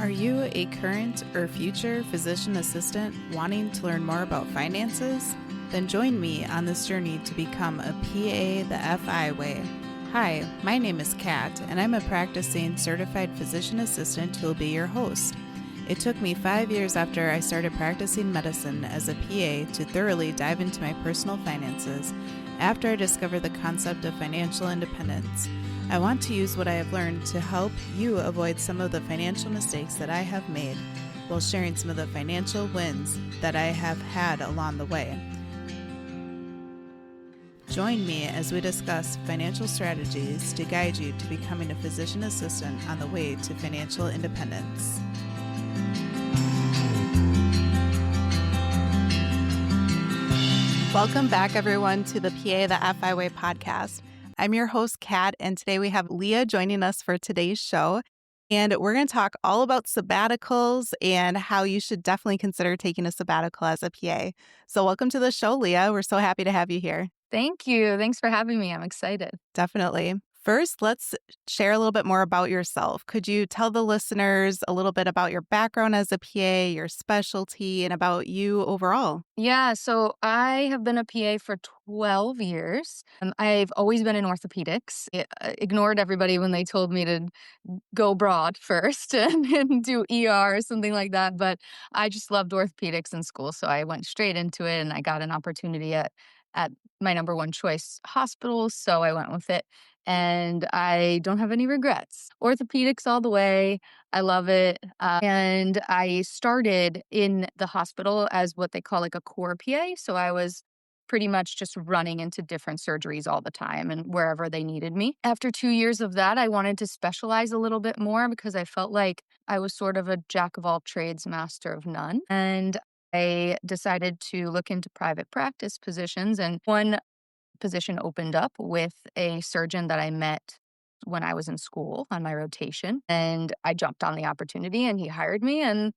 Are you a current or future physician assistant wanting to learn more about finances? Then join me on this journey to become a PA the FI way. Hi, my name is Kat, and I'm a practicing certified physician assistant who will be your host. It took me 5 years after I started practicing medicine as a PA to thoroughly dive into my personal finances after I discovered the concept of financial independence. I want to use what I have learned to help you avoid some of the financial mistakes that I have made while sharing some of the financial wins that I have had along the way. Join me as we discuss financial strategies to guide you to becoming a physician assistant on the way to financial independence. Welcome back, everyone, to the PA the FI Way podcast. I'm your host, Kat, and today we have Leigha joining us for today's show. And we're going to talk all about sabbaticals and how you should definitely consider taking a sabbatical as a PA. So welcome to the show, Leigha. We're so happy to have you here. Thank you. Thanks for having me. I'm excited. Definitely. First, let's share a little bit more about yourself. Could you tell the listeners a little bit about your background as a PA, your specialty, and about you overall? Yeah, so I have been a PA for 12 years. I've always been in orthopedics. Ignored everybody when they told me to go broad first and do ER or something like that. But I just loved orthopedics in school. So I went straight into it and I got an opportunity at my number one choice hospital. So I went with it. And I don't have any regrets. Orthopedics all the way. I love it. And I started in the hospital as what they call like a core PA. So I was pretty much just running into different surgeries all the time and wherever they needed me. After 2 years of that, I wanted to specialize a little bit more because I felt like I was sort of a jack of all trades, master of none. And I decided to look into private practice positions. And one position opened up with a surgeon that I met when I was in school on my rotation. And I jumped on the opportunity and he hired me and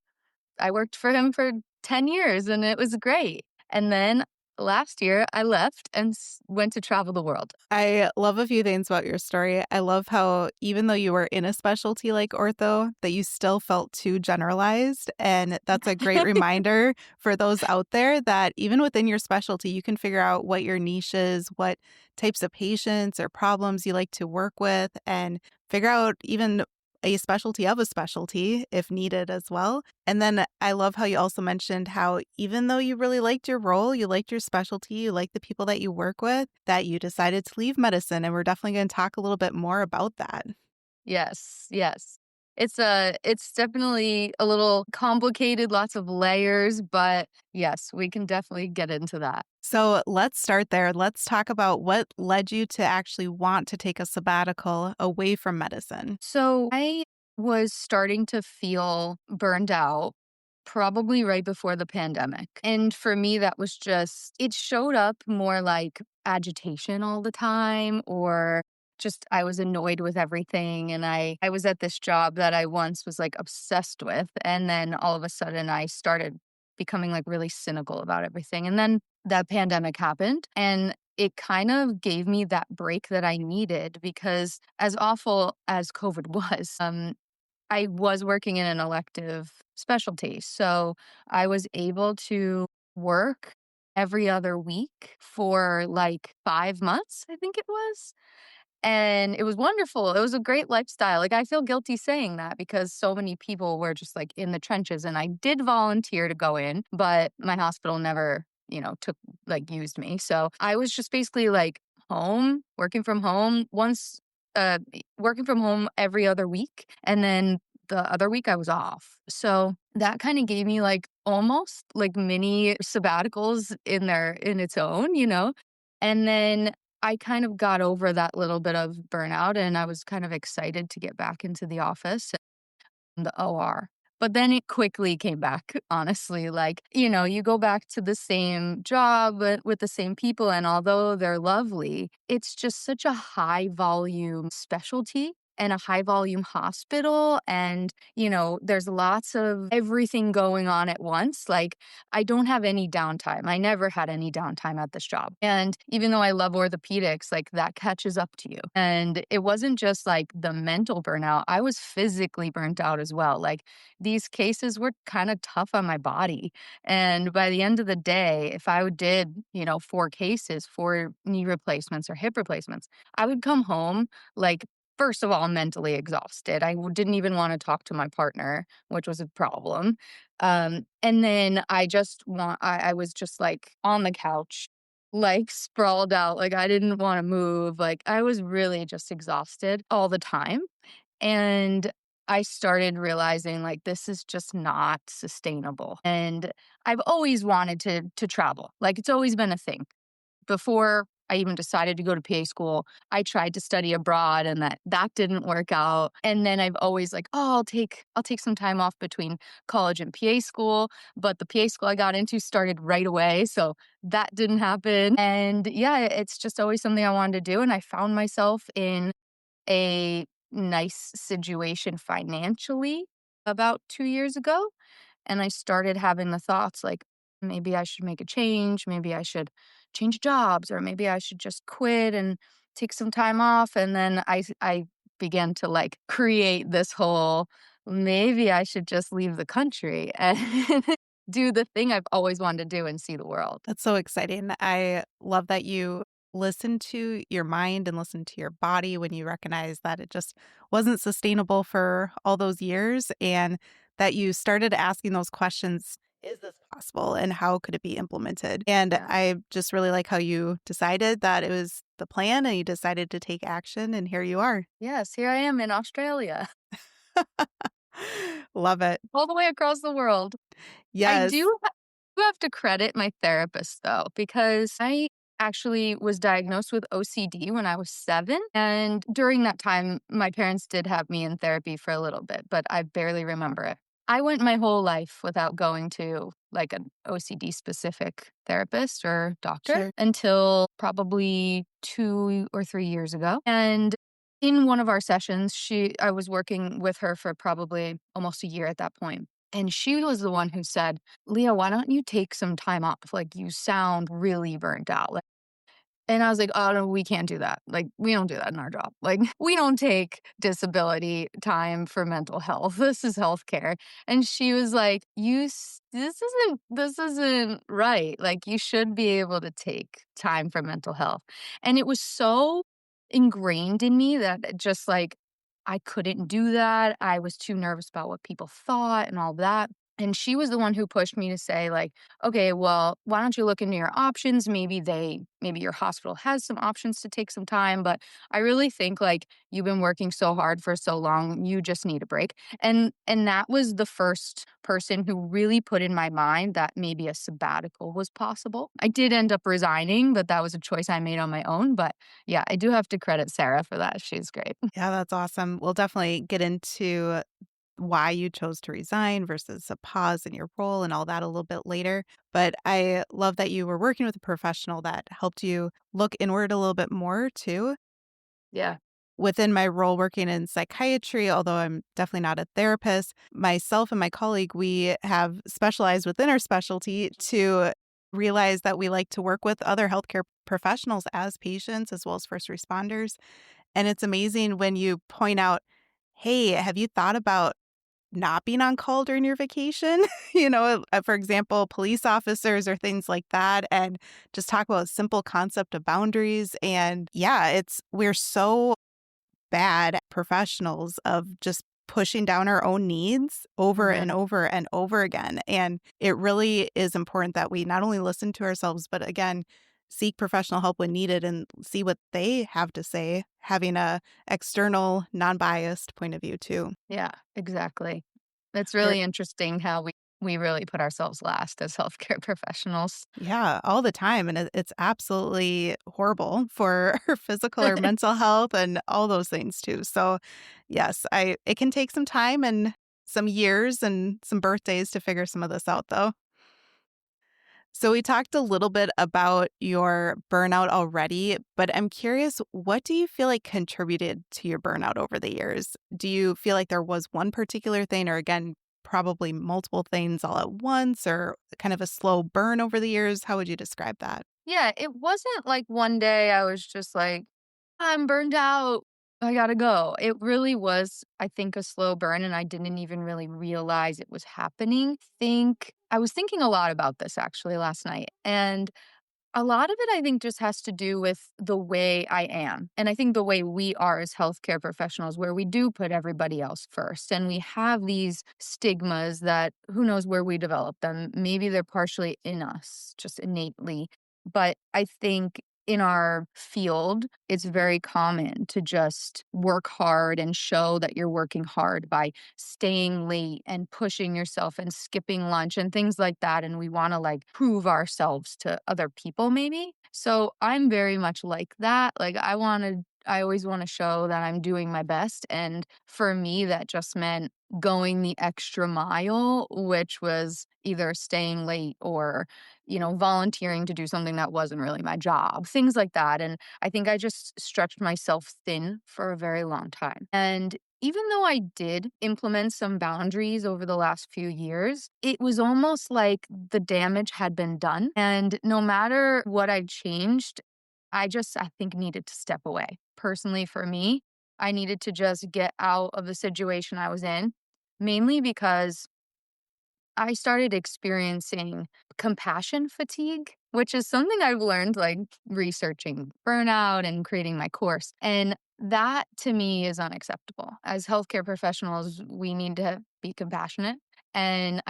I worked for him for 10 years and it was great. And then last year I left and went to travel the world. I love a few things about your story. I love how even though you were in a specialty like ortho, that you still felt too generalized. And that's a great reminder for those out there that even within your specialty, you can figure out what your niche is, what types of patients or problems you like to work with, and figure out even a specialty of a specialty if needed as well. And then I love how you also mentioned how even though you really liked your role, you liked your specialty, you liked the people that you work with, that you decided to leave medicine. And we're definitely going to talk a little bit more about that. Yes. It's definitely a little complicated, lots of layers, but yes, we can definitely get into that. So let's start there. Let's talk about what led you to actually want to take a sabbatical away from medicine. So I was starting to feel burned out probably right before the pandemic. And for me, that was just, it showed up more like agitation all the time or just I was annoyed with everything. And I was at this job that I once was like obsessed with. And then all of a sudden I started becoming like really cynical about everything. And then that pandemic happened and it kind of gave me that break that I needed because as awful as COVID was, I was working in an elective specialty. So I was able to work every other week for like 5 months, I think it was. And it was wonderful. It was a great lifestyle. Like I feel guilty saying that because so many people were just like in the trenches and I did volunteer to go in, but my hospital never, used me. So I was just basically like home, working from home working from home every other week. And then the other week I was off. So that kind of gave me like almost like mini sabbaticals in its own. And then I kind of got over that little bit of burnout and I was kind of excited to get back into the office and the OR. But then it quickly came back, honestly. Like, you go back to the same job with the same people. And although they're lovely, it's just such a high volume specialty and a high volume hospital. And, there's lots of everything going on at once. Like, I don't have any downtime. I never had any downtime at this job. And even though I love orthopedics, like that catches up to you. And it wasn't just like the mental burnout, I was physically burnt out as well. Like, these cases were kind of tough on my body. And by the end of the day, if I did, 4 cases, 4 knee replacements or hip replacements, I would come home like, first of all, mentally exhausted. Didn't even want to talk to my partner, which was a problem. And then I was just like on the couch, like sprawled out, like I didn't want to move. Like I was really just exhausted all the time. And I started realizing like this is just not sustainable. And I've always wanted to travel. Like it's always been a thing. Before I even decided to go to PA school, I tried to study abroad and that didn't work out. And then I've always like, oh, I'll take some time off between college and PA school, but the PA school I got into started right away, so that didn't happen. And yeah, it's just always something I wanted to do, and I found myself in a nice situation financially about 2 years ago, and I started having the thoughts like, maybe I should make a change, maybe I should change jobs, or maybe I should just quit and take some time off. And then I began to like create this whole, maybe I should just leave the country and do the thing I've always wanted to do and see the world. That's so exciting. I love that you listen to your mind and listen to your body when you recognize that it just wasn't sustainable for all those years and that you started asking those questions. Is this possible and how could it be implemented? And Yeah. I just really like how you decided that it was the plan and you decided to take action, and here you are. Yes, here I am in Australia, Love it. all the way across the world. I Yes. do have to credit my therapist though, because I actually was diagnosed with OCD when I was 7. And during that time, my parents did have me in therapy for a little bit, but I barely remember it. I went my whole life without going to like an OCD specific therapist or doctor Sure. until probably 2 or 3 years ago. And in one of our sessions, I was working with her for probably almost a year at that point. And she was the one who said, Leah, why don't you take some time off? Like, you sound really burnt out. Like, and I was like, "Oh, no, we can't do that. Like, we don't do that in our job. Like, we don't take disability time for mental health. This is healthcare." And she was like, this isn't right. Like, you should be able to take time for mental health." And it was so ingrained in me that it just like I couldn't do that. I was too nervous about what people thought and all that. And she was the one who pushed me to say like, okay, well, why don't you look into your options? Maybe your hospital has some options to take some time, but I really think like you've been working so hard for so long, you just need a break. And that was the first person who really put in my mind that maybe a sabbatical was possible. I did end up resigning, but that was a choice I made on my own. But yeah, I do have to credit Sarah for that. She's great. Yeah, that's awesome. We'll definitely get into why you chose to resign versus a pause in your role and all that a little bit later. But I love that you were working with a professional that helped you look inward a little bit more too. Yeah. Within my role working in psychiatry, although I'm definitely not a therapist, myself and my colleague, we have specialized within our specialty to realize that we like to work with other healthcare professionals as patients as well as first responders. And it's amazing when you point out, hey, have you thought about not being on call during your vacation? For example, police officers or things like that, and just talk about a simple concept of boundaries. And yeah, we're so bad professionals of just pushing down our own needs over and Mhm. over and over again. And it really is important that we not only listen to ourselves, but again, seek professional help when needed and see what they have to say, having a external, non-biased point of view too. Yeah, exactly. It's There really interesting how we really put ourselves last as healthcare professionals. Yeah, all the time, and it's absolutely horrible for our physical or mental health and all those things too. So, yes, I it can take some time and some years and some birthdays to figure some of this out though. So we talked a little bit about your burnout already, but I'm curious, what do you feel like contributed to your burnout over the years? Do you feel like there was one particular thing, or again, probably multiple things all at once, or kind of a slow burn over the years? How would you describe that? Yeah, it wasn't like one day I was just like, I'm burned out. I gotta go. It really was, I think, a slow burn, and I didn't even really realize it was happening. Think I was thinking a lot about this actually last night, and a lot of it, I think, just has to do with the way I am. And I think the way we are as healthcare professionals, where we do put everybody else first. And we have these stigmas that who knows where we develop them. Maybe they're partially in us, just innately. But I think in our field, it's very common to just work hard and show that you're working hard by staying late and pushing yourself and skipping lunch and things like that. And we want to like prove ourselves to other people, maybe. So I'm very much like that. I always want to show that I'm doing my best. And for me, that just meant going the extra mile, which was either staying late or, volunteering to do something that wasn't really my job, things like that. And I think I just stretched myself thin for a very long time. And even though I did implement some boundaries over the last few years, it was almost like the damage had been done. And no matter what I changed, I think, needed to step away. Personally, for me, I needed to just get out of the situation I was in, mainly because I started experiencing compassion fatigue, which is something I've learned like researching burnout and creating my course. And that to me is unacceptable. As healthcare professionals, we need to be compassionate. And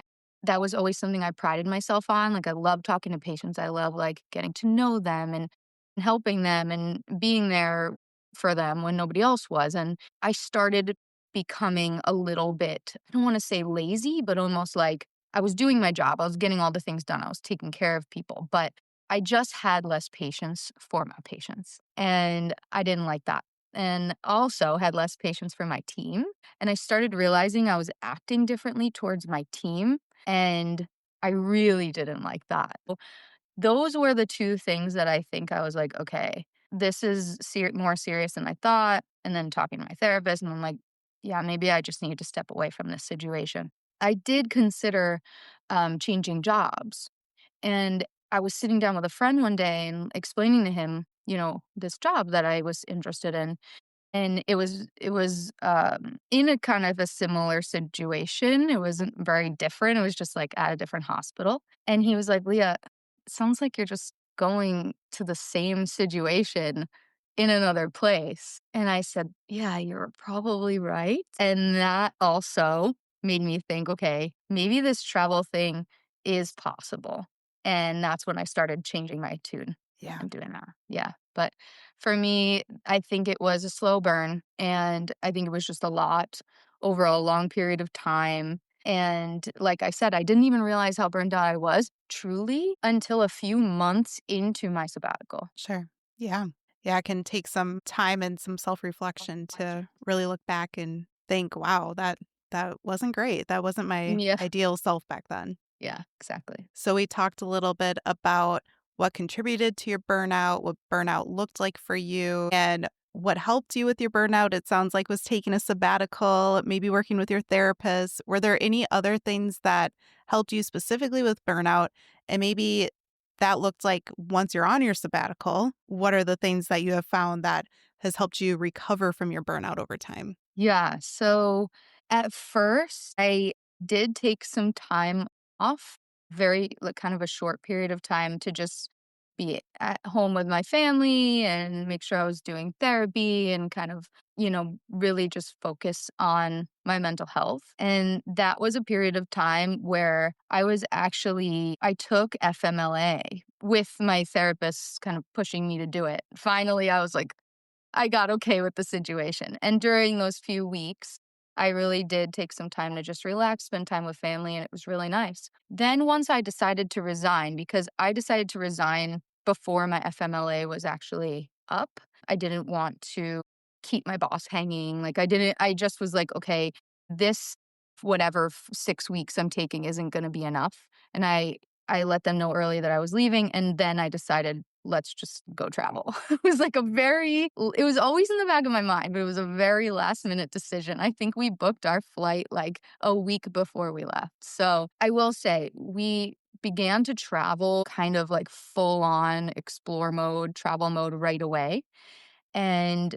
that was always something I prided myself on. Like, I love talking to patients. I love like getting to know them and helping them and being there for them when nobody else was. And I started becoming a little bit, I don't want to say lazy, but almost like I was doing my job. I was getting all the things done. I was taking care of people, but I just had less patience for my patients. And I didn't like that. And also had less patience for my team. And I started realizing I was acting differently towards my team. And I really didn't like that. Those were the two things that I think I was like, okay, this is more serious than I thought. And then talking to my therapist, and I'm like, yeah, maybe I just need to step away from this situation. I did consider changing jobs. And I was sitting down with a friend one day and explaining to him, this job that I was interested in. And it was in a kind of a similar situation. It wasn't very different. It was just, like, at a different hospital. And he was like, "Leah, it sounds like you're just going to the same situation in another place." And I said, "Yeah, you're probably right." And that also made me think, "Okay, maybe this travel thing is possible." And that's when I started changing my tune. Yeah. I'm doing that. Yeah. But for me, I think it was a slow burn, and I think it was just a lot over a long period of time. And like I said, I didn't even realize how burned out I was truly until a few months into my sabbatical. Sure. Yeah. Yeah, it can take some time and some self-reflection to really look back and think, wow, that wasn't great. That wasn't my Yeah. ideal self back then. Yeah, exactly. So we talked a little bit about what contributed to your burnout, what burnout looked like for you, and what helped you with your burnout. It sounds like was taking a sabbatical, maybe working with your therapist. Were there any other things that helped you specifically with burnout? And maybe that looked like once you're on your sabbatical, what are the things that you have found that has helped you recover from your burnout over time? Yeah. So at first, I did take some time off, very like kind of a short period of time to just be at home with my family and make sure I was doing therapy and kind of, really just focus on my mental health. And that was a period of time where I took FMLA with my therapist kind of pushing me to do it. Finally, I was like, I got okay with the situation. And during those few weeks, I really did take some time to just relax, spend time with family, and it was really nice. Then once I decided to resign, because I decided to resign before my FMLA was actually up, I didn't want to keep my boss hanging. I just was like, okay, this, whatever 6 weeks I'm taking isn't going to be enough. And I I let them know early that I was leaving, and then I decided, let's just go travel. It was like it was always in the back of my mind, but it was a very last minute decision. I think we booked our flight like a week before we left. So I will say we began to travel kind of like full on explore mode, travel mode right away. And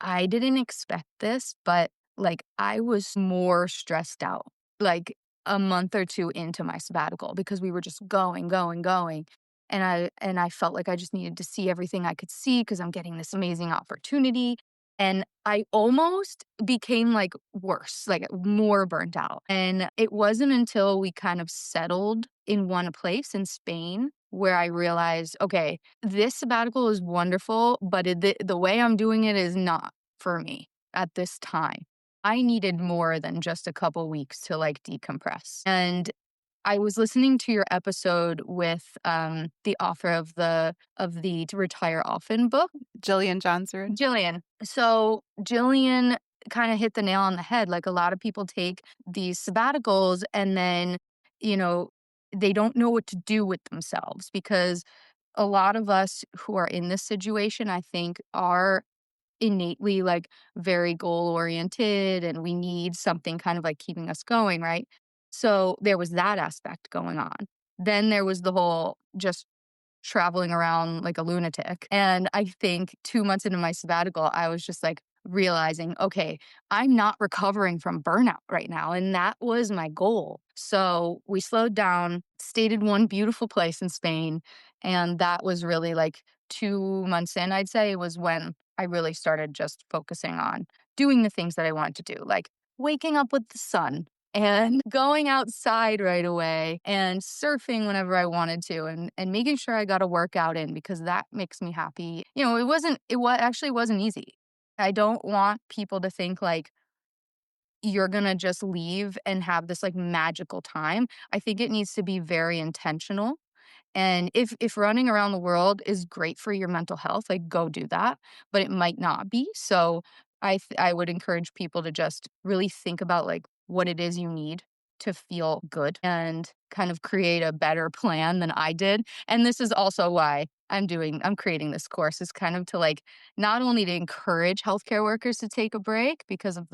I didn't expect this, but, like, I was more stressed out, like, a month or 2 into my sabbatical because we were just going, going, going, and I felt like I just needed to see everything I could see because 'cause I'm getting this amazing opportunity, and I almost became, like, worse, like, more burnt out, and it wasn't until we kind of settled in one place in Spain where I realized, "Okay, this sabbatical is wonderful, but the way I'm doing it is not for me at this time. I needed more than just a couple weeks to like decompress." And I was listening to your episode with the author of the To Retire Often book, Jillian Johnsrud. Jillian. So Jillian kind of hit the nail on the head. Like a lot of people take these sabbaticals and then, you know, they don't know what to do with themselves because a lot of us who are in this situation, I think, are innately like very goal oriented and we need something kind of like keeping us going, right? So there was that aspect going on. Then there was the whole just traveling around like a lunatic. And I think 2 months into my sabbatical, I was just like realizing, okay, I'm not recovering from burnout right now. And that was my goal. So we slowed down, stayed in one beautiful place in Spain. And that was really like 2 months in, I'd say, was when I really started just focusing on doing the things that I wanted to do, like waking up with the sun and going outside right away and surfing whenever I wanted to and making sure I got a workout in because that makes me happy. You know, actually wasn't easy. I don't want people to think like you're going to just leave and have this like magical time. I think it needs to be very intentional and if running around the world is great for your mental health, like go do that, but it might not be. So I would encourage people to just really think about like what it is you need to feel good and kind of create a better plan than I did. And this is also why I'm creating this course is kind of to like not only to encourage healthcare workers to take a break because of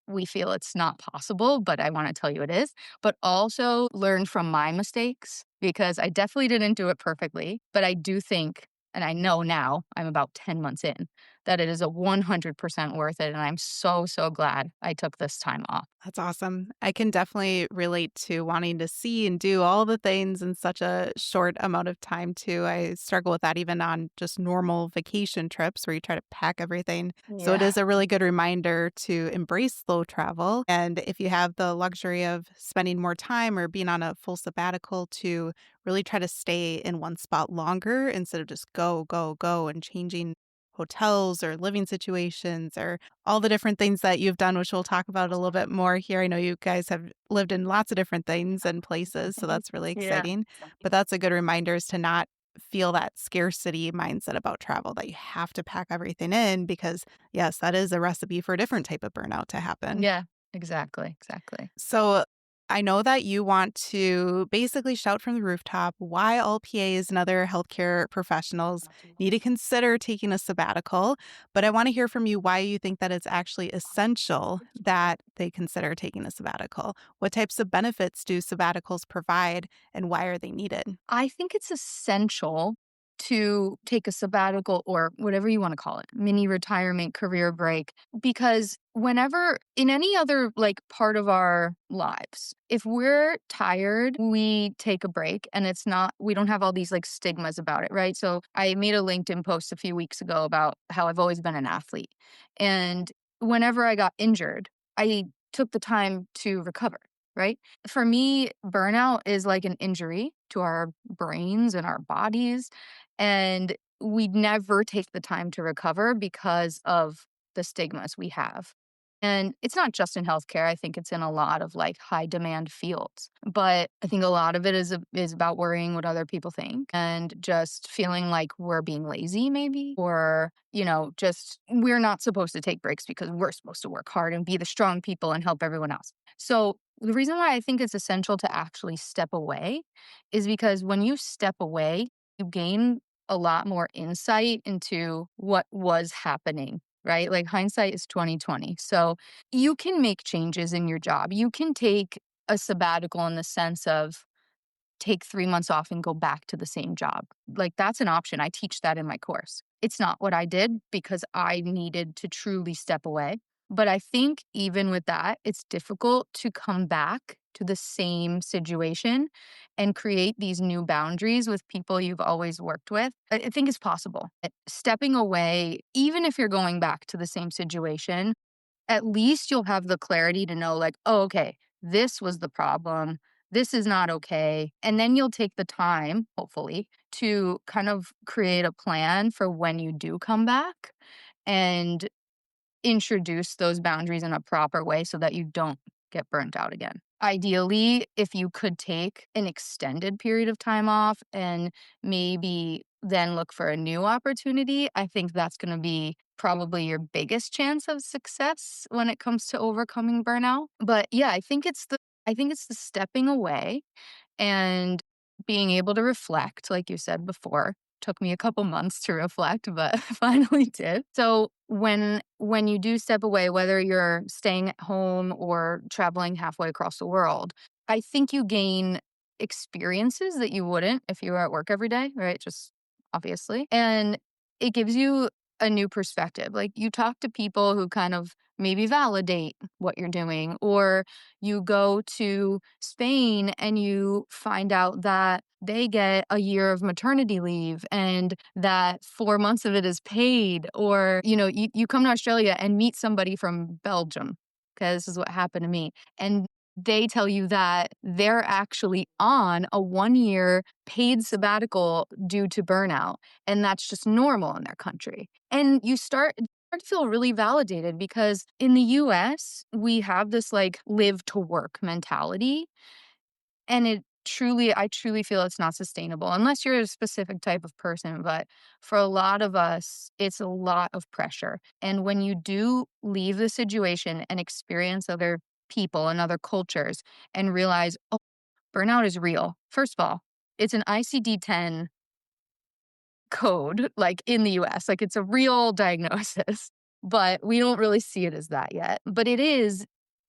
we feel it's not possible, but I want to tell you it is, but also learn from my mistakes because I definitely didn't do it perfectly. But I do think, and I know now, I'm about 10 months in, that it is a 100% worth it. And I'm so, so glad I took this time off. That's awesome. I can definitely relate to wanting to see and do all the things in such a short amount of time, too. I struggle with that even on just normal vacation trips where you try to pack everything. So it Yeah. is a really good reminder to embrace slow travel. And if you have the luxury of spending more time or being on a full sabbatical, to really try to stay in one spot longer instead of just go, go, go and changing hotels or living situations or all the different things that you've done, which we'll talk about a little bit more here. I know you guys have lived in lots of different things and places, so that's really Yeah. exciting. But that's a good reminder is to not feel that scarcity mindset about travel, that you have to pack everything in because, yes, that is a recipe for a different type of burnout to happen. Yeah. Exactly. Exactly. So I know that you want to basically shout from the rooftop why all PAs and other healthcare professionals need to consider taking a sabbatical, but I want to hear from you why you think that it's actually essential that they consider taking a sabbatical. What types of benefits do sabbaticals provide and why are they needed? I think it's essential to take a sabbatical or whatever you want to call it, mini retirement, career break, because whenever in any other like part of our lives, if we're tired, we take a break and we don't have all these like stigmas about it, right? So I made a LinkedIn post a few weeks ago about how I've always been an athlete. And whenever I got injured, I took the time to recover, right? For me, burnout is like an injury to our brains and our bodies. And we never take the time to recover because of the stigmas we have. And it's not just in healthcare. I think it's in a lot of like high demand fields. But I think a lot of it is about worrying what other people think and just feeling like we're being lazy maybe, or, just we're not supposed to take breaks because we're supposed to work hard and be the strong people and help everyone else. So the reason why I think it's essential to actually step away is because when you step away, you gain a lot more insight into what was happening, right? Like hindsight is 2020. So you can make changes in your job. You can take a sabbatical in the sense of take 3 months off and go back to the same job. Like that's an option. I teach that in my course. It's not what I did because I needed to truly step away. But I think even with that, it's difficult to come back to the same situation and create these new boundaries with people you've always worked with. I think it's possible. Stepping away, even if you're going back to the same situation, at least you'll have the clarity to know, like, oh, okay, this was the problem. This is not okay. And then you'll take the time, hopefully, to kind of create a plan for when you do come back and introduce those boundaries in a proper way so that you don't get burnt out again. Ideally, if you could take an extended period of time off and maybe then look for a new opportunity, I think that's going to be probably your biggest chance of success when it comes to overcoming burnout. But yeah, I think it's the stepping away and being able to reflect, like you said before. Took me a couple months to reflect, but finally did. So when you do step away, whether you're staying at home or traveling halfway across the world, I think you gain experiences that you wouldn't if you were at work every day, right? Just obviously. And it gives you a new perspective. Like you talk to people who kind of maybe validate what you're doing, or you go to Spain and you find out that they get a year of maternity leave and that 4 months of it is paid, or you come to Australia and meet somebody from Belgium, because this is what happened to me, and they tell you that they're actually on a 1 year paid sabbatical due to burnout, and that's just normal in their country. And you start to feel really validated because in the US, we have this like live to work mentality. And I truly feel it's not sustainable unless you're a specific type of person. But for a lot of us, it's a lot of pressure. And when you do leave the situation and experience other people and other cultures and realize, oh, burnout is real. First of all, it's an ICD 10 code, like in the US. Like it's a real diagnosis, but we don't really see it as that yet. But it is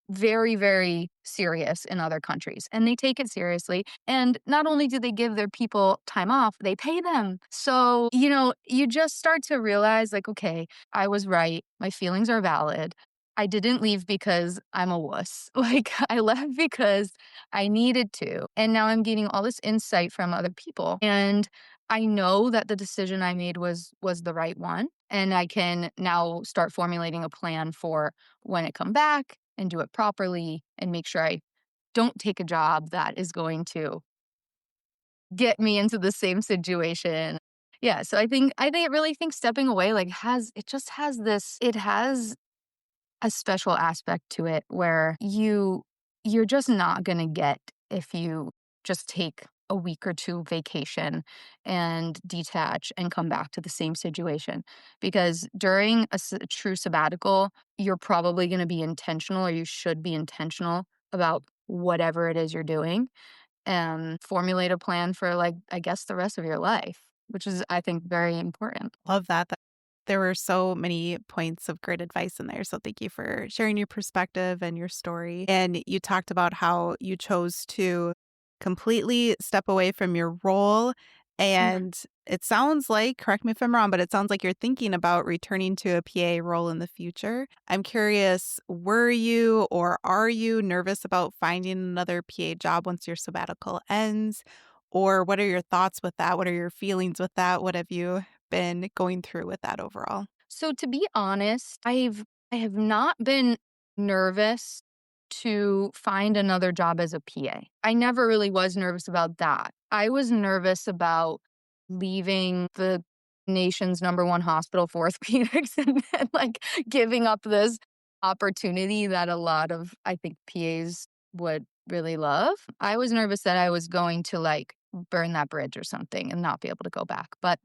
very, very serious in other countries, and they take it seriously. And not only do they give their people time off, they pay them. So, you just start to realize, like, okay, I was right. My feelings are valid. I didn't leave because I'm a wuss. Like, I left because I needed to. And now I'm getting all this insight from other people. And I know that the decision I made was the right one. And I can now start formulating a plan for when I come back and do it properly and make sure I don't take a job that is going to get me into the same situation. Yeah, so I really think stepping away like has a special aspect to it where you're just not going to get if you just take a week or two vacation and detach and come back to the same situation, because during a true sabbatical you're probably going to be intentional, or you should be intentional about whatever it is you're doing, and formulate a plan for, like, I guess the rest of your life, which is, I think, very important. Love that. There were so many points of great advice in there. So thank you for sharing your perspective and your story. And you talked about how you chose to completely step away from your role. And it sounds like, correct me if I'm wrong, but it sounds like you're thinking about returning to a PA role in the future. I'm curious, were you or are you nervous about finding another PA job once your sabbatical ends? Or what are your thoughts with that? What are your feelings with that? What have you been going through with that overall? So to be honest, I have not been nervous to find another job as a PA. I never really was nervous about that. I was nervous about leaving the nation's number one hospital for orthopedics and then like giving up this opportunity that a lot of, I think, PAs would really love. I was nervous that I was going to like burn that bridge or something and not be able to go back. But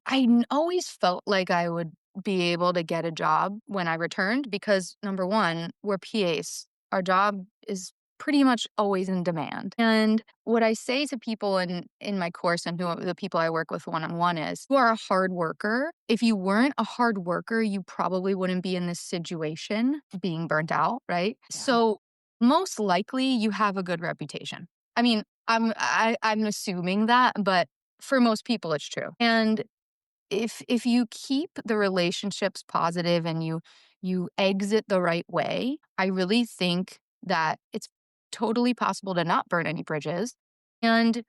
always felt like I would be able to get a job when I returned because number one, we're PAs. Our job is pretty much always in demand. And what I say to people in my course and the people I work with one-on-one is, you are a hard worker. If you weren't a hard worker, you probably wouldn't be in this situation being burnt out, right? Yeah. So most likely you have a good reputation. I mean, I'm assuming that, but for most people it's true. And if you keep the relationships positive and you exit the right way, I really think that it's totally possible to not burn any bridges and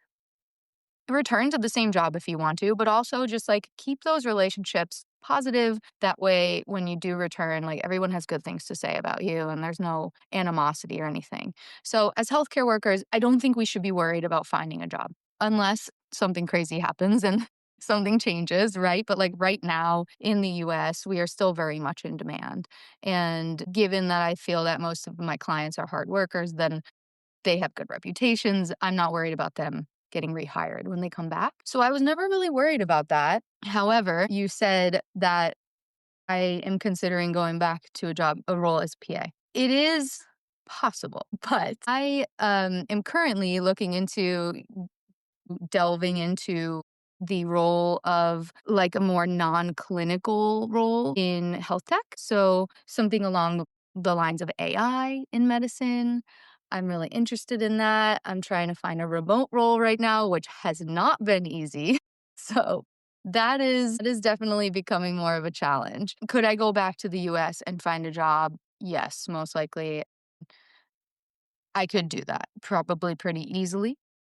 return to the same job if you want to, but also just like keep those relationships positive. That way, when you do return, like everyone has good things to say about you and there's no animosity or anything. So, as healthcare workers, I don't think we should be worried about finding a job unless something crazy happens and something changes, right? But like right now in the US, we are still very much in demand. And given that I feel that most of my clients are hard workers, then they have good reputations. I'm not worried about them getting rehired when they come back. So I was never really worried about that. However, you said that I am considering going back to a role as PA. It is possible, but I am currently looking into delving into the role of like a more non-clinical role in health tech. So something along the lines of AI in medicine. I'm really interested in that. I'm trying to find a remote role right now, which has not been easy. So that is definitely becoming more of a challenge. Could I go back to the US and find a job? Yes, most likely I could do that probably pretty easily.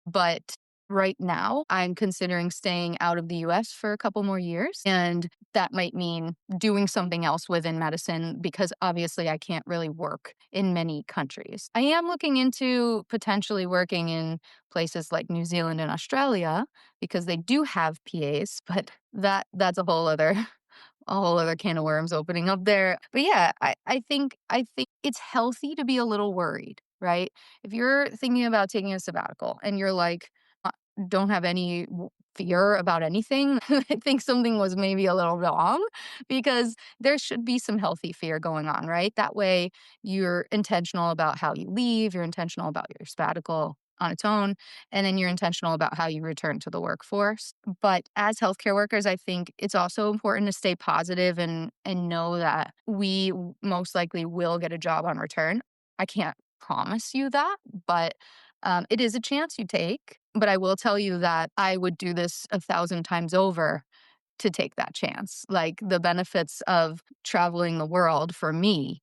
But right now, I'm considering staying out of the US for a couple more years. And that might mean doing something else within medicine because obviously I can't really work in many countries. I am looking into potentially working in places like New Zealand and Australia because they do have PAs, but that's a whole other can of worms opening up there. But yeah, I think it's healthy to be a little worried, right? If you're thinking about taking a sabbatical and you're like, uh, don't have any fear about anything, I think something was maybe a little wrong because there should be some healthy fear going on, right? That way you're intentional about how you leave, you're intentional about your sabbatical on its own, and then you're intentional about how you return to the workforce. But as healthcare workers, I think it's also important to stay positive and know that we most likely will get a job on return. I can't promise you that, but it is a chance you take. But I will tell you that I would do this 1,000 times over to take that chance. Like the benefits of traveling the world for me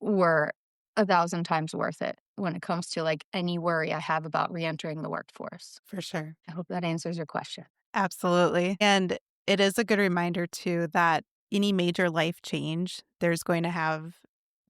were 1,000 times worth it when it comes to like any worry I have about reentering the workforce. For sure. I hope that answers your question. Absolutely. And it is a good reminder, too, that any major life change, there's going to have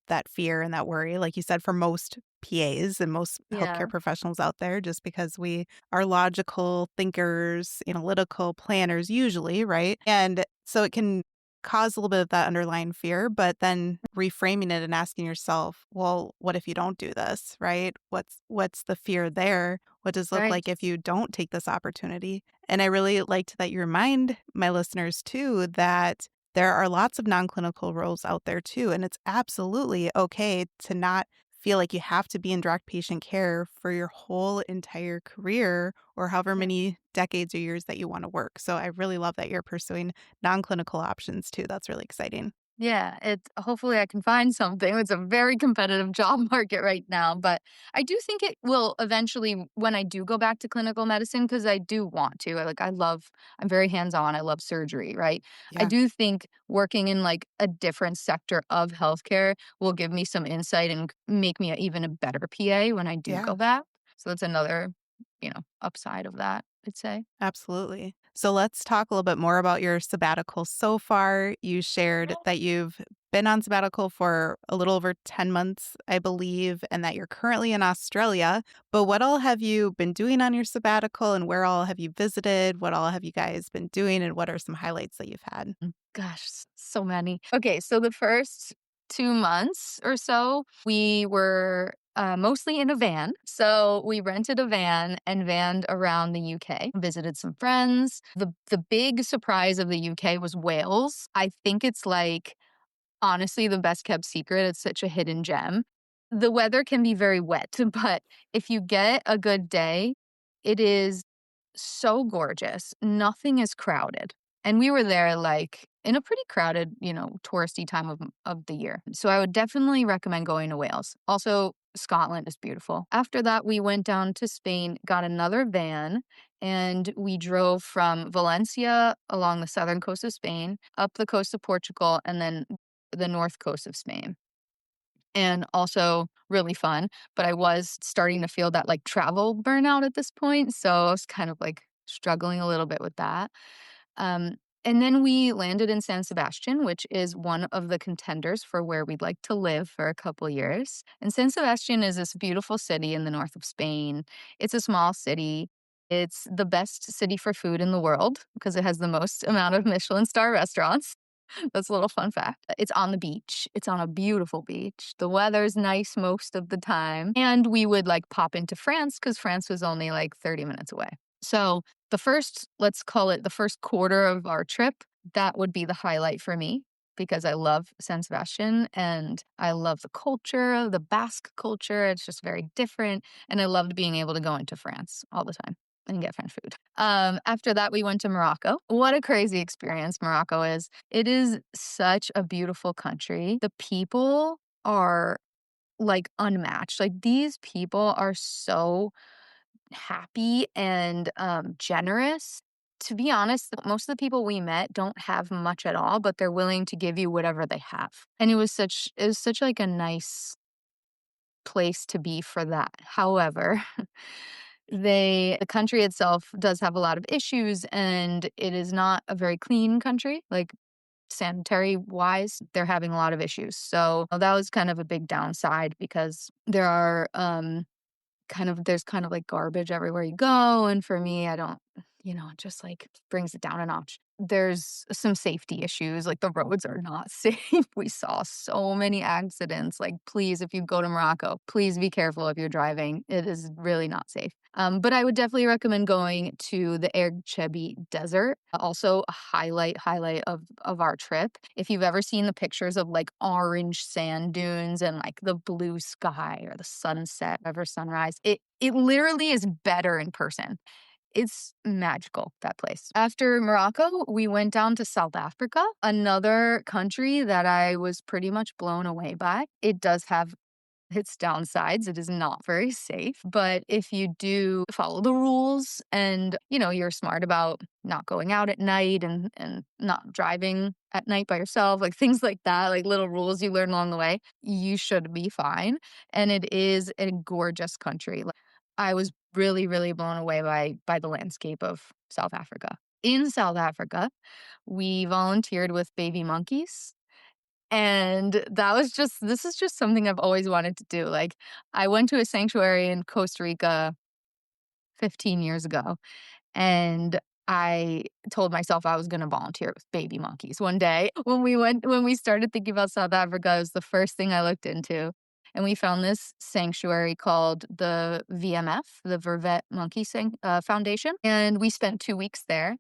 that fear and that worry, like you said, for most PAs and most Yeah, healthcare professionals out there, just because we are logical thinkers, analytical planners, usually, right? And so it can cause a little bit of that underlying fear, but then reframing it and asking yourself, well, what if you don't do this, right? What's the fear there? What does it look right. like if you don't take this opportunity? And I really liked that you remind my listeners too that there are lots of non-clinical roles out there too, and it's absolutely okay to not feel like you have to be in direct patient care for your whole entire career or however Yeah. many decades or years that you want to work. So I really love that you're pursuing non-clinical options too. That's really exciting. Yeah, it's hopefully I can find something. It's a very competitive job market right now, but I do think it will eventually when I do go back to clinical medicine because I do want to. I'm very hands-on. I love surgery, right? I Yeah. do think working in like a different sector of healthcare will give me some insight and make me even a better PA when I do go Yeah. back. So that's another, upside of that, I'd say. Absolutely. So let's talk a little bit more about your sabbatical so far. You shared that you've been on sabbatical for a little over 10 months, I believe, and that you're currently in Australia. But what all have you been doing on your sabbatical and where all have you visited? What all have you guys been doing and what are some highlights that you've had? Gosh, so many. Okay, so the first 2 months or so, we were mostly in a van. So we rented a van and vanned around the UK, visited some friends. The big surprise of the UK was Wales. I think it's like honestly the best kept secret. It's such a hidden gem. The weather can be very wet, but if you get a good day, it is so gorgeous. Nothing is crowded. And we were there like in a pretty crowded, touristy time of the year. So I would definitely recommend going to Wales. Also, Scotland is beautiful. After that, we went down to Spain, got another van, and we drove from Valencia along the southern coast of Spain, up the coast of Portugal, and then the north coast of Spain. And also really fun, but I was starting to feel that like travel burnout at this point, so I was kind of like struggling a little bit with that. Um, and then we landed in San Sebastian, which is one of the contenders for where we'd like to live for a couple years. And San Sebastian is this beautiful city in the north of Spain. It's a small city. It's the best city for food in the world because it has the most amount of Michelin star restaurants. That's a little fun fact. It's on the beach. It's on a beautiful beach. The weather's nice most of the time. And we would like pop into France because France was only like 30 minutes away. So let's call it the first quarter of our trip, that would be the highlight for me because I love San Sebastian and I love the culture, the Basque culture. It's just very different. And I loved being able to go into France all the time and get French food. After that, we went to Morocco. What a crazy experience Morocco is. It is such a beautiful country. The people are like unmatched. Like these people are so happy and generous. To be honest, most of the people we met don't have much at all, but they're willing to give you whatever they have. And it was such like a nice place to be for that. However, the country itself does have a lot of issues and it is not a very clean country. Like sanitary wise, they're having a lot of issues. So that was kind of a big downside because there's kind of like garbage everywhere you go. And for me, I don't, it just like brings it down a notch. There's some safety issues, like the roads are not safe. We saw so many accidents. Like, please, if you go to Morocco, please be careful if you're driving. It is really not safe. But I would definitely recommend going to the Erg Chebi Desert. Also, a highlight of our trip. If you've ever seen the pictures of like orange sand dunes and like the blue sky or the sunset over sunrise, it literally is better in person. It's magical, that place. After Morocco, we went down to South Africa, another country that I was pretty much blown away by. It does have its downsides. It is not very safe. But if you do follow the rules and, you're smart about not going out at night and not driving at night by yourself, like things like that, like little rules you learn along the way, you should be fine. And it is a gorgeous country. Like, I was really, really blown away by the landscape of South Africa. In South Africa, we volunteered with baby monkeys. And this is just something I've always wanted to do. Like, I went to a sanctuary in Costa Rica 15 years ago, and I told myself I was going to volunteer with baby monkeys one day. When we started thinking about South Africa, it was the first thing I looked into. And we found this sanctuary called the VMF, the Vervet Monkey Foundation. And we spent 2 weeks there.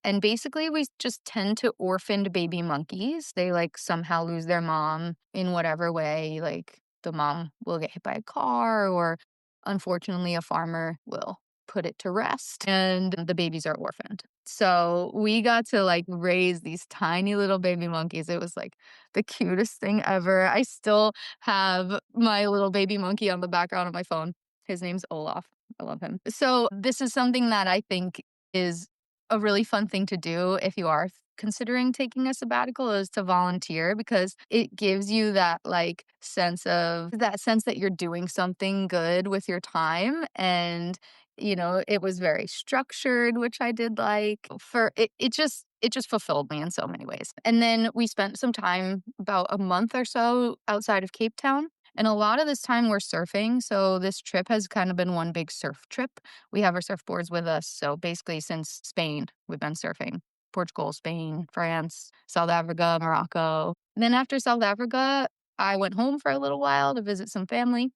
And basically, we just tend to orphaned baby monkeys. They like somehow lose their mom in whatever way. Like the mom will get hit by a car, or unfortunately, a farmer will put it to rest and the babies are orphaned. So we got to like raise these tiny little baby monkeys. It was like the cutest thing ever. I still have my little baby monkey on the background of my phone. His name's Olaf. I love him. So this is something that I think is a really fun thing to do if you are considering taking a sabbatical, is to volunteer, because it gives you that like sense that you're doing something good with your time. And it was very structured, which I did like. For it just fulfilled me in so many ways. And then we spent some time, about a month or so, outside of Cape Town. And a lot of this time we're surfing. So this trip has kind of been one big surf trip. We have our surfboards with us. So basically since Spain, we've been surfing. Portugal, Spain, France, South Africa, Morocco. And then after South Africa, I went home for a little while to visit some family,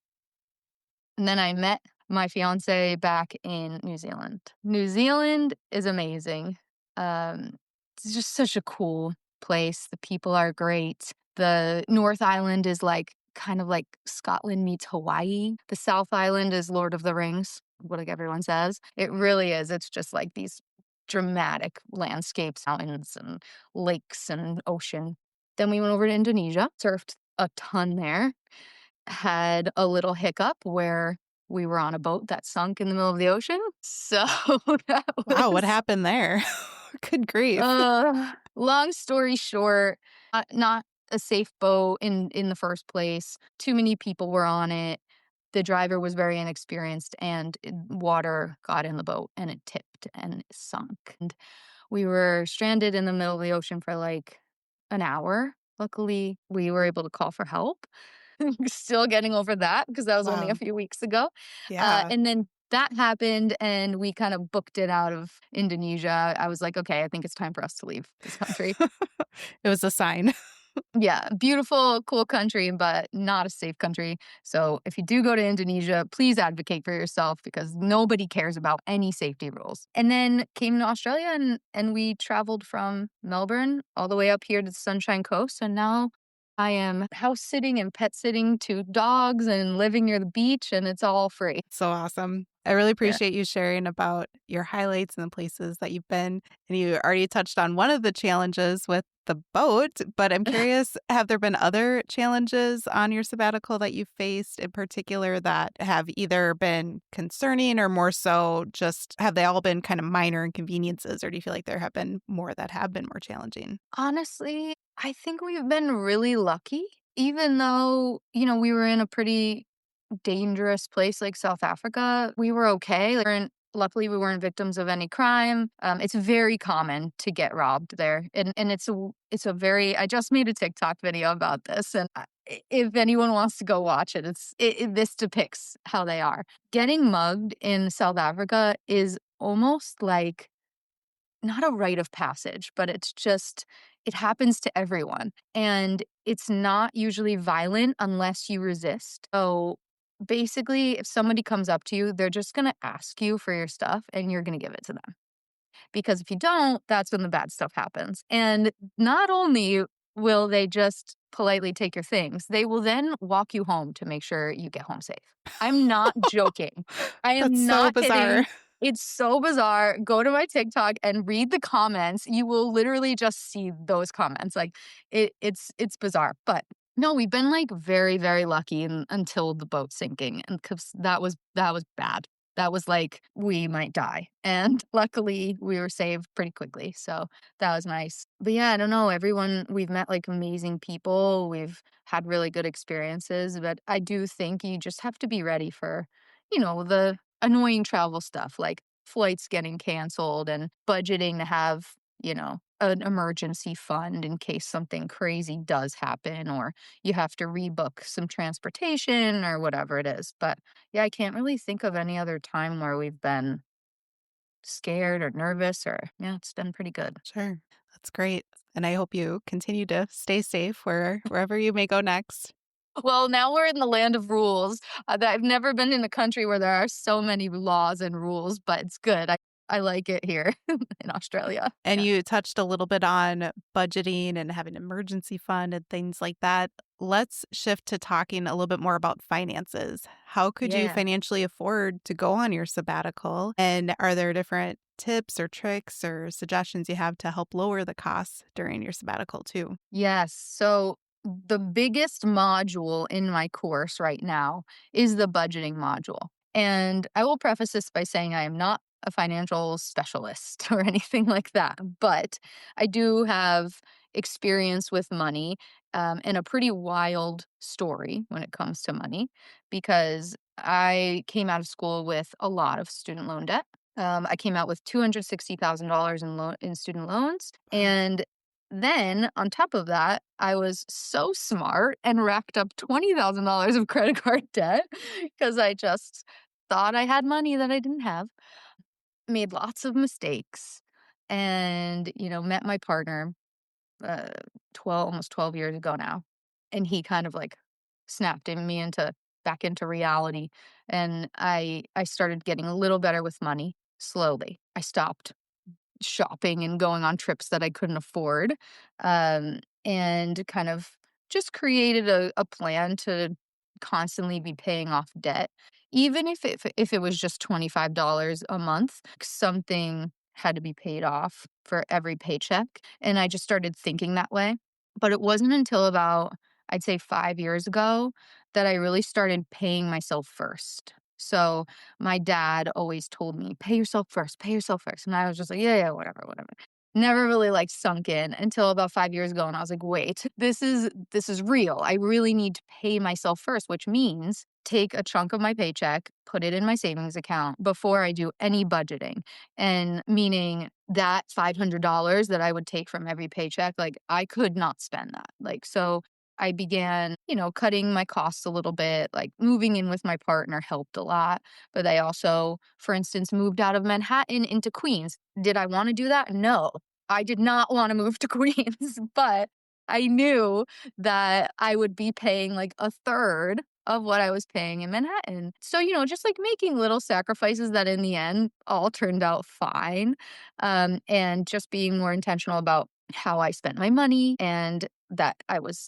and then I met my fiancé back in New Zealand. New Zealand is amazing. Um, it's just such a cool place. The people are great. The North Island is like kind of like Scotland meets Hawaii. The South Island is Lord of the Rings, what like everyone says. It really is. It's just like these dramatic landscapes, mountains and lakes and ocean. Then we went over to Indonesia, surfed a ton there, had a little hiccup where we were on a boat that sunk in the middle of the ocean. So that Wow, what was, happened there? Good grief. long story short, not a safe boat in the first place. Too many people were on it. The driver was very inexperienced, and water got in the boat and it tipped and it sunk. And we were stranded in the middle of the ocean for like an hour. Luckily, we were able to call for help. Still getting over that because that was only a Wow. few weeks ago. Yeah. And then that happened, and we kind of booked it out of Indonesia. I was like, okay, I think it's time for us to leave this country. It was a sign. Yeah, beautiful, cool country, but not a safe country. So if you do go to Indonesia, please advocate for yourself because nobody cares about any safety rules. And then came to Australia and we traveled from Melbourne all the way up here to the Sunshine Coast. And now I am house sitting and pet sitting to dogs and living near the beach, and it's all free. So awesome. I really Yeah. appreciate you sharing about your highlights and the places that you've been. And you already touched on one of the challenges with the boat, but I'm curious, have there been other challenges on your sabbatical that you faced in particular that have either been concerning or more so just have they all been kind of minor inconveniences, or do you feel like there have been more that have been more challenging? Honestly, I think we've been really lucky, even though, we were in a pretty dangerous place like South Africa, we were okay. Like, luckily, we weren't victims of any crime. It's very common to get robbed there, and it's a very. I just made a TikTok video about this, and if anyone wants to go watch it, this depicts how they are. Getting mugged in South Africa is almost like not a rite of passage, but it happens to everyone. And it's not usually violent unless you resist. So basically, if somebody comes up to you, they're just going to ask you for your stuff and you're going to give it to them. Because if you don't, that's when the bad stuff happens. And not only will they just politely take your things, they will then walk you home to make sure you get home safe. I'm not joking. I That's am so not kidding. bizarre. It's so bizarre. Go to my TikTok and read the comments. You will literally just see those comments. Like it's bizarre. But no, we've been like very, very lucky until the boat sinking. And because that was bad. That was like, we might die. And luckily, we were saved pretty quickly. So that was nice. But yeah, I don't know. We've met like amazing people. We've had really good experiences. But I do think you just have to be ready for, the annoying travel stuff like flights getting canceled and budgeting to have, an emergency fund in case something crazy does happen or you have to rebook some transportation or whatever it is. But yeah, I can't really think of any other time where we've been scared or nervous or yeah, it's been pretty good. Sure. That's great. And I hope you continue to stay safe wherever you may go next. Well, now we're in the land of rules. I've never been in a country where there are so many laws and rules, but it's good. I like it here in Australia. And Yeah. you touched a little bit on budgeting and having an emergency fund and things like that. Let's shift to talking a little bit more about finances. How could you Yeah. financially afford to go on your sabbatical? And are there different tips or tricks or suggestions you have to help lower the costs during your sabbatical too? Yes. So the biggest module in my course right now is the budgeting module. And I will preface this by saying I am not a financial specialist or anything like that, but I do have experience with money and a pretty wild story when it comes to money because I came out of school with a lot of student loan debt. I came out with $260,000 in student loans, Wow. and then on top of that, I was so smart and racked up $20,000 of credit card debt because I just thought I had money that I didn't have, made lots of mistakes, and, met my partner, uh, 12 almost 12 years ago now. and he kind of like snapped me into back into reality. And I started getting a little better with money slowly. I stopped shopping and going on trips that I couldn't afford, and kind of just created a plan to constantly be paying off debt. Even if it was just $25 a month, something had to be paid off for every paycheck, and I just started thinking that way. But it wasn't until about, I'd say 5 years ago that I really started paying myself first. So my dad always told me, "Pay yourself first, pay yourself first." And I was just like, "Yeah, yeah, whatever, whatever." Never really, like, sunk in until about 5 years ago, and I was like, "Wait, this is real. I really need to pay myself first," which means take a chunk of my paycheck, put it in my savings account before I do any budgeting. And meaning that $500 that I would take from every paycheck, like, I could not spend that. Like, so I began, cutting my costs a little bit, like moving in with my partner helped a lot. But I also, for instance, moved out of Manhattan into Queens. Did I want to do that? No, I did not want to move to Queens, but I knew that I would be paying like a third of what I was paying in Manhattan. So, just like making little sacrifices that in the end all turned out fine. And just being more intentional about how I spent my money and that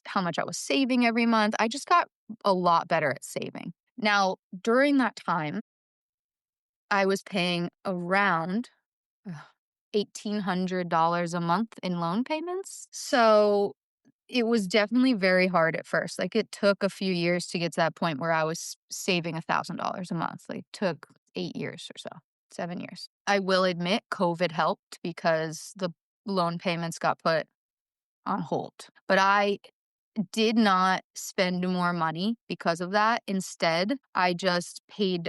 how much I was saving every month. I just got a lot better at saving. Now, during that time, I was paying around ugh, $1,800 a month in loan payments. So it was definitely very hard at first. Like it took a few years to get to that point where I was saving $1,000 a month. Like took 8 years or so, 7 years. I will admit COVID helped because the loan payments got put on hold. But I did not spend more money because of that. Instead, I just paid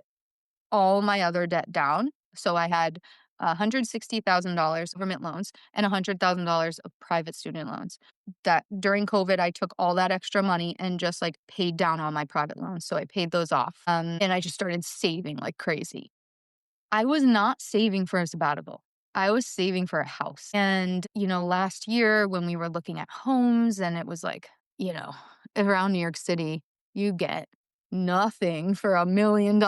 all my other debt down. So I had $160,000 government loans and $100,000 of private student loans. That during COVID, I took all that extra money and just like paid down all my private loans. So I paid those off. And I just started saving like crazy. I was not saving for a sabbatical. I was saving for a house. And, last year when we were looking at homes and it was like, you know, around New York City, you get nothing for $1 million.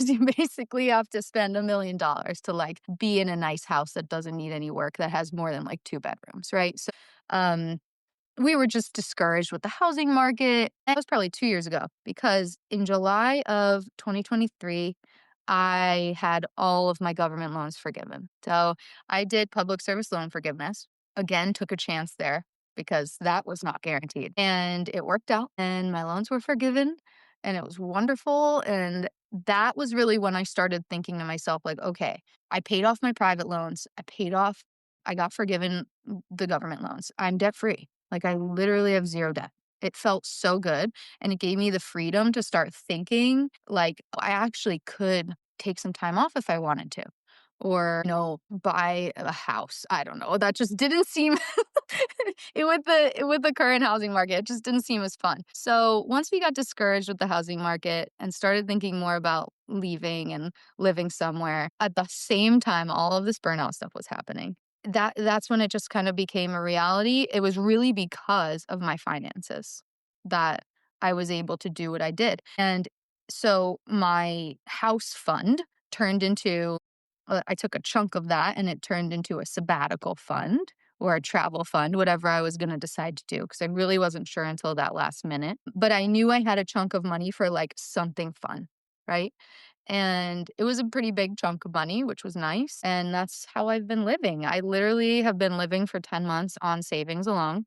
You basically have to spend $1 million to like be in a nice house that doesn't need any work, that has more than like 2 bedrooms, right? So, we were just discouraged with the housing market. And it was probably 2 years ago because in July of 2023, I had all of my government loans forgiven. So I did public service loan forgiveness. Again, took a chance there because that was not guaranteed. And it worked out and my loans were forgiven and it was wonderful. And that was really when I started thinking to myself, like, okay, I paid off my private loans. I got forgiven the government loans. I'm debt free. Like I literally have zero debt. It felt so good. And it gave me the freedom to start thinking like I actually could take some time off if I wanted to. Or, buy a house. I don't know. That just didn't seem with the current housing market, it just didn't seem as fun. So once we got discouraged with the housing market and started thinking more about leaving and living somewhere, at the same time all of this burnout stuff was happening. That's when it just kind of became a reality. It was really because of my finances that I was able to do what I did. And so my house fund turned into I took a chunk of that and it turned into a sabbatical fund or a travel fund, whatever I was going to decide to do, because I really wasn't sure until that last minute. But I knew I had a chunk of money for like something fun, right? And it was a pretty big chunk of money, which was nice. And that's how I've been living. I literally have been living for 10 months on savings alone.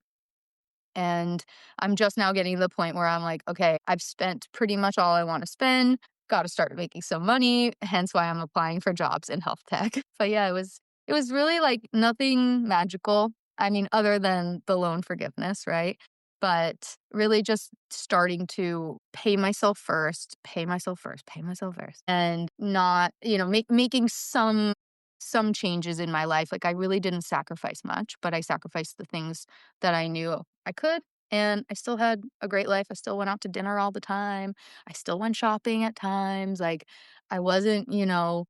And I'm just now getting to the point where I'm like, okay, I've spent pretty much all I want to spend. Got to start making some money. Hence why I'm applying for jobs in health tech. But yeah, it was really like nothing magical. I mean, other than the loan forgiveness, right? But really just starting to pay myself first, pay myself first, pay myself first, and not, making some changes in my life. Like I really didn't sacrifice much, but I sacrificed the things that I knew I could. And I still had a great life. I still went out to dinner all the time. I still went shopping at times. Like I wasn't,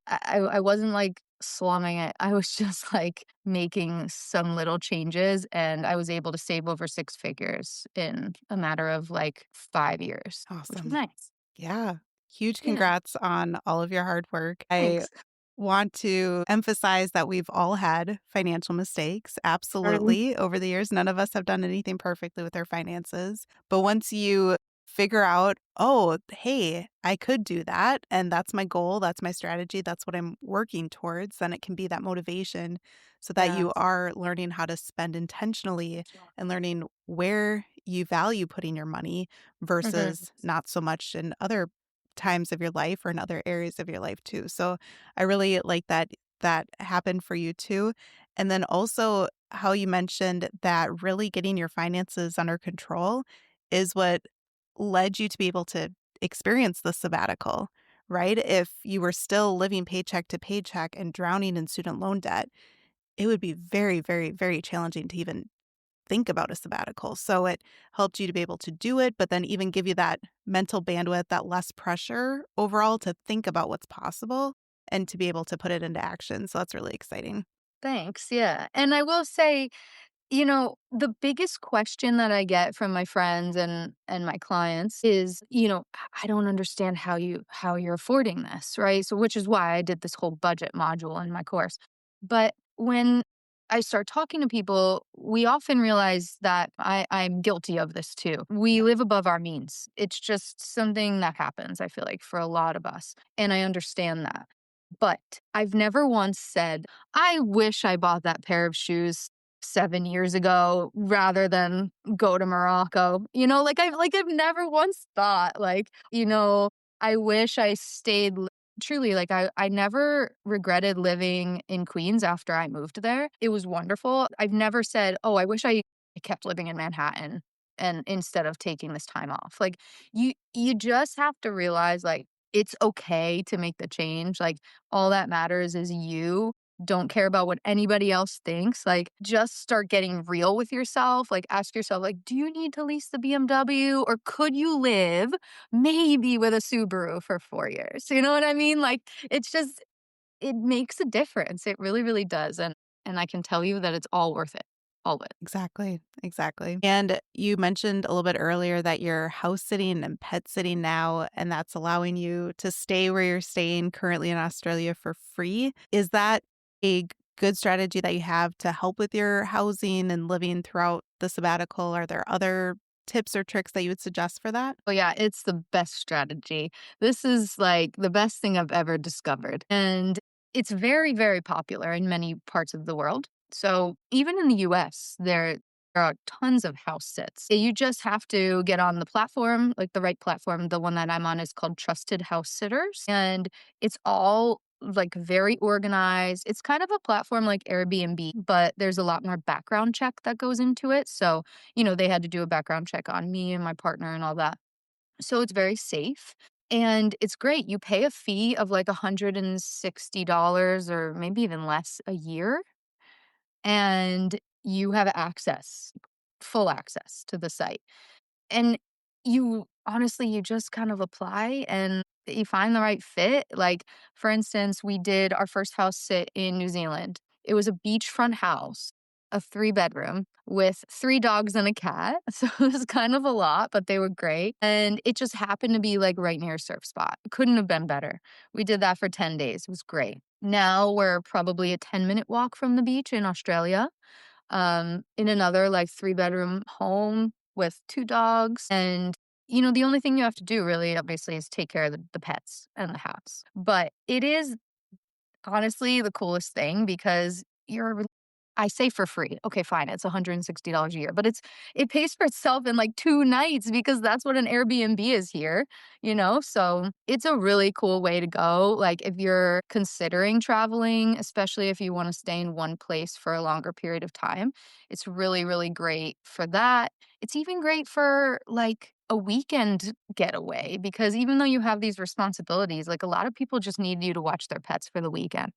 I wasn't like slumming it. I was just like making some little changes and I was able to save over six figures in a matter of like 5 years, which was Awesome. nice. Yeah. Huge Yeah. congrats on all of your hard work. I Thanks. want to emphasize that we've all had financial mistakes. Um, Absolutely. Over the years, none of us have done anything perfectly with our finances. But once you figure out, oh, hey, I could do that. And that's my goal. That's my strategy. That's what I'm working towards. Then it can be that motivation so that yeah. you are learning how to spend intentionally and learning where you value putting your money Mhm. versus not so much in other times of your life or in other areas of your life too. So I really like that happened for you too. And then also how you mentioned that really getting your finances under control is what led you to be able to experience the sabbatical, right? If you were still living paycheck to paycheck and drowning in student loan debt, it would be very, very, very challenging to even think about a sabbatical. So it helped you to be able to do it, but then even give you that mental bandwidth, that less pressure overall to think about what's possible and to be able to put it into action. So that's really exciting. Thanks. Yeah. And I will say, the biggest question that I get from my friends and my clients is, I don't understand how you're affording this, right? So which is why I did this whole budget module in my course. But when I start talking to people, we often realize that I'm guilty of this too. We Yeah, live above our means. It's just something that happens, I feel like, for a lot of us. And I understand that. But I've never once said, I wish I bought that pair of shoes 7 years ago rather than go to Morocco. I've never once thought like, I wish I stayed truly like I never regretted living in Queens after I moved there. It was wonderful. I've never said, "Oh, I wish I kept living in Manhattan and instead of taking this time off." Like you just have to realize like it's okay to make the change. Like all that matters is you don't care about what anybody else thinks. Like, just start getting real with yourself. Like, ask yourself, like, do you need to lease the BMW or could you live maybe with a Subaru for 4 years? You know what I mean? Like, it makes a difference. It really, really does. And I can tell you that it's all worth it. All of it. exactly. Exactly. And you mentioned a little bit earlier that you're house sitting and pet sitting now, and that's allowing you to stay where you're staying currently in Australia for free. Is that a good strategy that you have to help with your housing and living throughout the sabbatical? Are there other tips or tricks that you would suggest for that? Oh, yeah, it's the best strategy. This is like the best thing I've ever discovered. And it's very, very popular in many parts of the world. So even in the US, there are tons of house sits. You just have to get on the platform, like the right platform. The one that I'm on is called Trusted House Sitters. And it's all like very organized. It's kind of a platform like Airbnb, but there's a lot more background check that goes into it. So, they had to do a background check on me and my partner and all that. So it's very safe and it's great. You pay a fee of like $160 or maybe even less a year, and you have access, full access to the site. And you honestly, you just kind of apply and you find the right fit. Like, for instance, we did our first house sit in New Zealand. It was a beachfront house, a three-bedroom with three dogs and a cat. So it was kind of a lot, but they were great. And it just happened to be like right near a surf spot. Couldn't have been better. We did that for 10 days. It was great. Now we're probably a 10-minute walk from the beach in Australia, in another like three-bedroom home with two dogs. And, the only thing you have to do really, obviously, is take care of the pets and the house. But it is honestly the coolest thing because I say for free. Okay, fine. It's $160 a year, but it pays for itself in like 2 nights because that's what an Airbnb is here, So, it's a really cool way to go. Like if you're considering traveling, especially if you want to stay in one place for a longer period of time, it's really really great for that. It's even great for like a weekend getaway because even though you have these responsibilities, like a lot of people just need you to watch their pets for the weekend.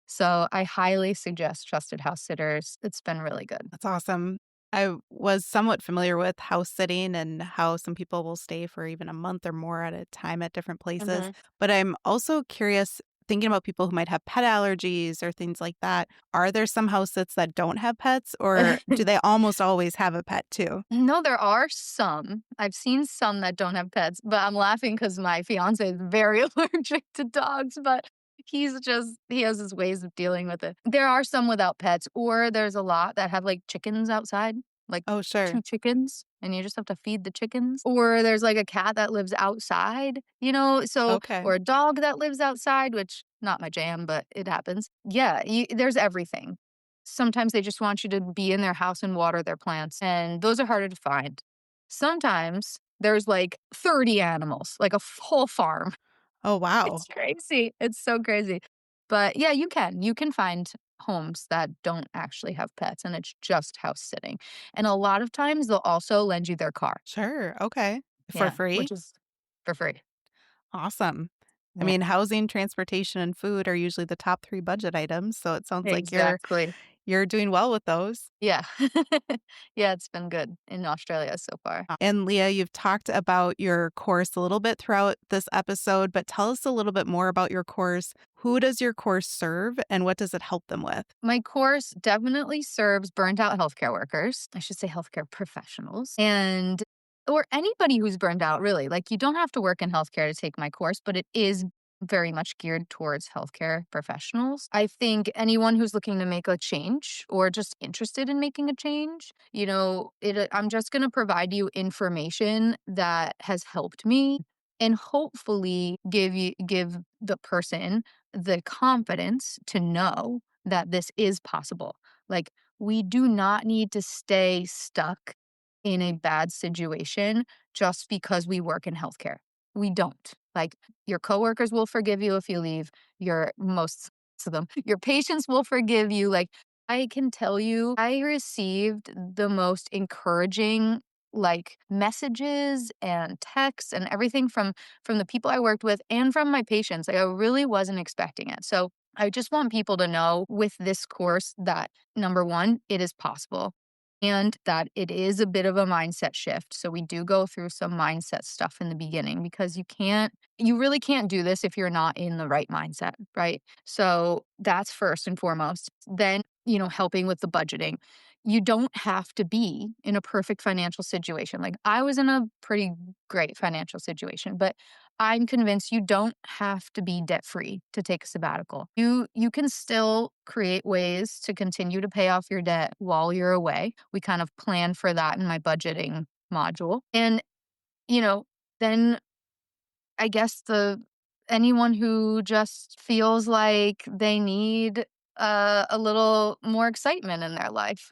So I highly suggest Trusted House Sitters. It's been really good. That's awesome. I was somewhat familiar with house sitting and how some people will stay for even a month or more at a time at different places. Mhm. But I'm also curious thinking about people who might have pet allergies or things like that. Are there some house sits that don't have pets, or do they almost always have a pet too? No, there are some. I've seen some that don't have pets, but I'm laughing because my fiance is very allergic to dogs, but he has his ways of dealing with it. There are some without pets, or there's a lot that have like chickens outside, like Oh, sure. 2 chickens, and you just have to feed the chickens. Or there's like a cat that lives outside, Okay. or a dog that lives outside, which not my jam, but it happens. Yeah, there's everything. Sometimes they just want you to be in their house and water their plants, and those are harder to find. Sometimes there's like 30 animals, like a whole farm. Oh, wow. It's crazy. It's so crazy. But yeah, you can. You can find homes that don't actually have pets and it's just house sitting. And a lot of times they'll also lend you their car. Sure. Okay. For Yeah, free? which is for free. Awesome. I Yeah, mean, housing, transportation, and food are usually the top 3 budget items, so it sounds like exactly. you're doing well with those. Yeah. Yeah, it's been good in Australia so far. And Leah, you've talked about your course a little bit throughout this episode, but tell us a little bit more about your course. Who does your course serve and what does it help them with? My course definitely serves burnt out healthcare workers. I should say healthcare professionals and or anybody who's burned out, really. Like you don't have to work in healthcare to take my course, but it is very much geared towards healthcare professionals. I think anyone who's looking to make a change or just interested in making a change, I'm just going to provide you information that has helped me and hopefully give the person the confidence to know that this is possible. Like, we do not need to stay stuck in a bad situation just because we work in healthcare. We don't. Like, your coworkers will forgive you if you leave. Most of them, your patients will forgive you. Like, I can tell you, I received the most encouraging like messages and texts and everything from the people I worked with and from my patients. Like I really wasn't expecting it. So I just want people to know with this course that number one, it is possible and that it is a bit of a mindset shift. So we do go through some mindset stuff in the beginning because you really can't do this if you're not in the right mindset, right? So that's first and foremost. Then, helping with the budgeting. You don't have to be in a perfect financial situation. Like I was in a pretty great financial situation, but I'm convinced you don't have to be debt free to take a sabbatical. You can still create ways to continue to pay off your debt while you're away. We kind of plan for that in my budgeting module. And, you know, then I guess the anyone who just feels like they need a little more excitement in their life.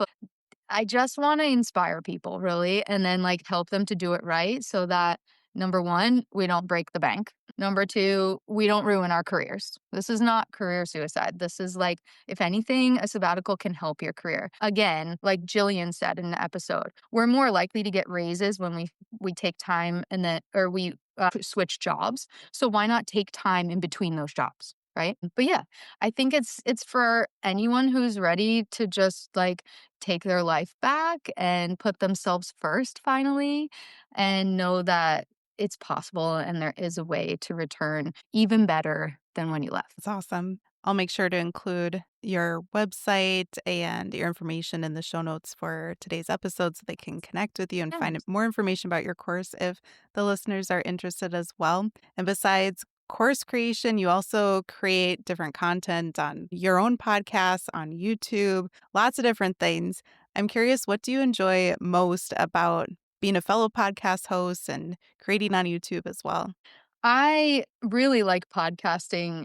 I just want to inspire people really and then like help them to do it right so that number 1, we don't break the bank. Number 2, we don't ruin our careers. This is not career suicide. This is like if anything, a sabbatical can help your career. Again, like Jillian said in the episode, we're more likely to get raises when we take time and then or we switch jobs. So why not take time in between those jobs? Right. But yeah, I think it's for anyone who's ready to just like take their life back and put themselves first finally and know that it's possible and there is a way to return even better than when you left. That's awesome. I'll make sure to include your website and your information in the show notes for today's episode so they can connect with you and find Yes. more information about your course if the listeners are interested as well. And besides course creation, you also create different content on your own podcasts, on YouTube, lots of different things. I'm curious, what do you enjoy most about being a fellow podcast host and creating on YouTube as well? I really like podcasting.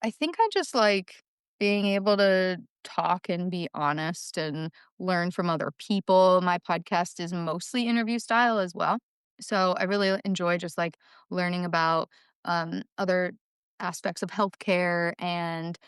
I think I just like being able to talk and be honest and learn from other people. My podcast is mostly interview style as well. So I really enjoy just like learning about other aspects of healthcare and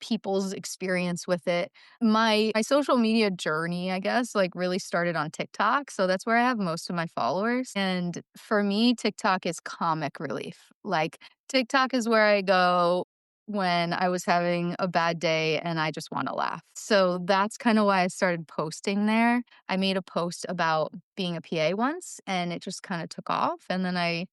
people's experience with it. My social media journey, I guess, like really started on TikTok. So that's where I have most of my followers. And for me, TikTok is comic relief. Like TikTok is where I go when I was having a bad day and I just want to laugh. So that's kind of why I started posting there. I made a post about being a PA once and it just kind of took off. And then I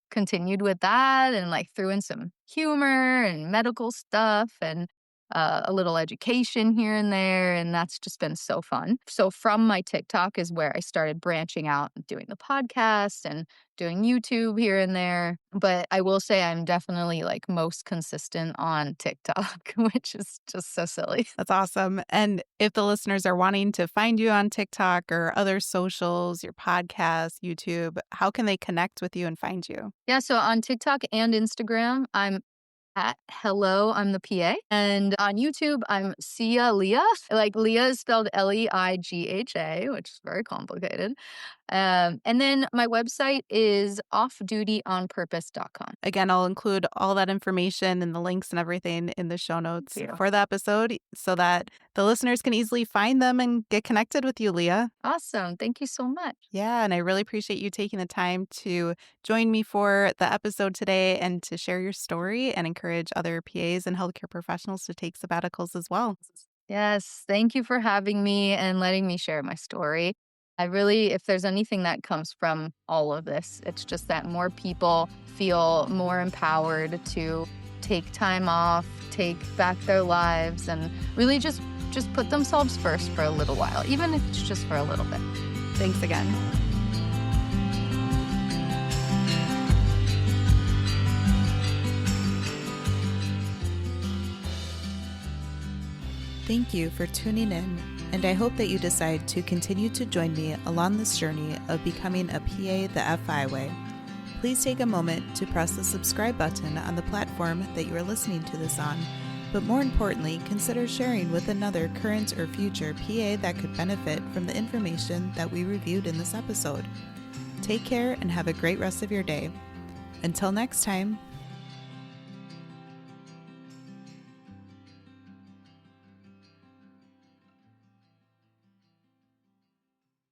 continued with that and like threw in some humor and medical stuff and a little education here and there. And that's just been so fun. So from my TikTok is where I started branching out and doing the podcast and doing YouTube here and there. But I will say I'm definitely like most consistent on TikTok, which is just so silly. That's awesome. And if the listeners are wanting to find you on TikTok or other socials, your podcast, YouTube, how can they connect with you and find you? Yeah, so on TikTok and Instagram, I'm at Hello, I'm the PA. And on YouTube, I'm Leigha. Like Leigha is spelled Leigha, which is very complicated. And then my website is offdutyonpurpose.com. Again, I'll include all that information and the links and everything in the show notes for the episode so that the listeners can easily find them and get connected with you, Leigha. Awesome. Thank you so much. Yeah, and I really appreciate you taking the time to join me for the episode today and to share your story and encourage other PAs and healthcare professionals to take sabbaticals as well. Yes, thank you for having me and letting me share my story. I really, if there's anything that comes from all of this, it's just that more people feel more empowered to take time off, take back their lives, and really just put themselves first for a little while, even if it's just for a little bit. Thanks again. Thank you for tuning in, and I hope that you decide to continue to join me along this journey of becoming a PA the FI way. Please take a moment to press the subscribe button on the platform that you are listening to this on, but more importantly, consider sharing with another current or future PA that could benefit from the information that we reviewed in this episode. Take care and have a great rest of your day. Until next time.